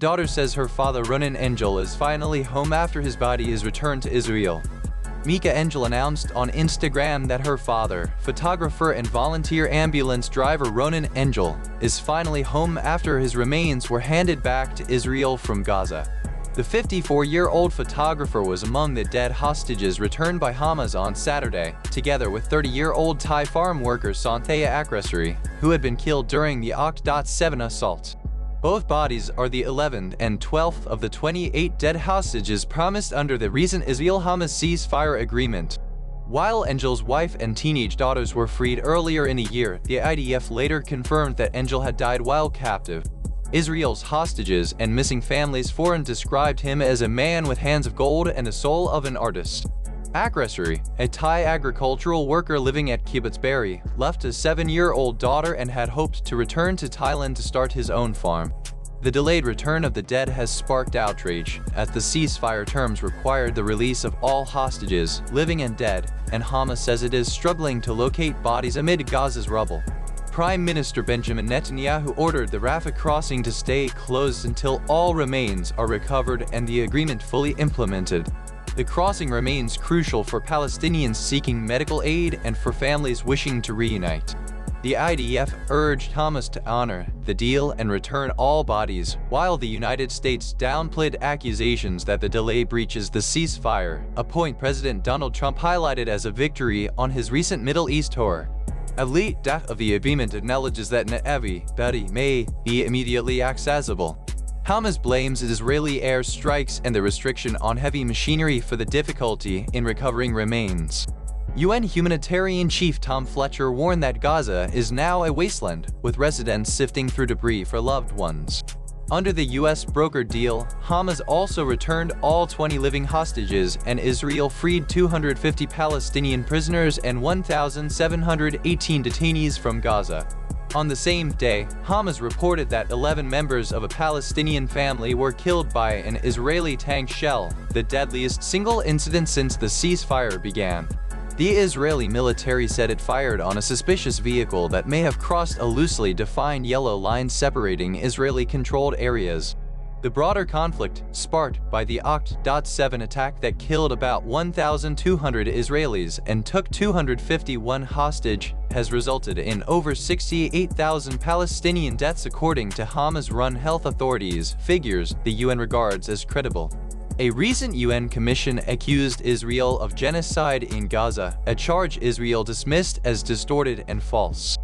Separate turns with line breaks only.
Daughter says her father Ronen Engel is finally home after his body is returned to Israel. Mika Engel announced on Instagram that her father, photographer and volunteer ambulance driver Ronen Engel, is finally home after his remains were handed back to Israel from Gaza. The 54-year-old photographer was among the dead hostages returned by Hamas on Saturday, together with 30-year-old Thai farm worker Santhaya Akrasari, who had been killed during the Oct. 7 assault. Both bodies are the 11th and 12th of the 28 dead hostages promised under the recent Israel-Hamas ceasefire agreement. While Engel's wife and teenage daughters were freed earlier in the year, the IDF later confirmed that Engel had died while captive. Israel's hostages and missing families forum described him as a man with hands of gold and the soul of an artist. Akrasari, a Thai agricultural worker living at Kibbutz Be'eri, left a 7-year-old daughter and had hoped to return to Thailand to start his own farm. The delayed return of the dead has sparked outrage, as the ceasefire terms required the release of all hostages, living and dead, and Hamas says it is struggling to locate bodies amid Gaza's rubble. Prime Minister Benjamin Netanyahu ordered the Rafah crossing to stay closed until all remains are recovered and the agreement fully implemented. The crossing remains crucial for Palestinians seeking medical aid and for families wishing to reunite. The IDF urged Hamas to honor the deal and return all bodies, while the United States downplayed accusations that the delay breaches the ceasefire, a point President Donald Trump highlighted as a victory on his recent Middle East tour. A leaked draft of the agreement acknowledges that Ne'evi Bedi may be immediately accessible. Hamas blames Israeli air strikes and the restriction on heavy machinery for the difficulty in recovering remains. UN humanitarian chief Tom Fletcher warned that Gaza is now a wasteland, with residents sifting through debris for loved ones. Under the US brokered deal, Hamas also returned all 20 living hostages and Israel freed 250 Palestinian prisoners and 1,718 detainees from Gaza. On the same day, Hamas reported that 11 members of a Palestinian family were killed by an Israeli tank shell, the deadliest single incident since the ceasefire began. The Israeli military said it fired on a suspicious vehicle that may have crossed a loosely defined yellow line separating Israeli-controlled areas. The broader conflict, sparked by the Oct. 7 attack that killed about 1,200 Israelis and took 251 hostage, has resulted in over 68,000 Palestinian deaths according to Hamas-run health authorities, figures the UN regards as credible. A recent UN commission accused Israel of genocide in Gaza, a charge Israel dismissed as distorted and false.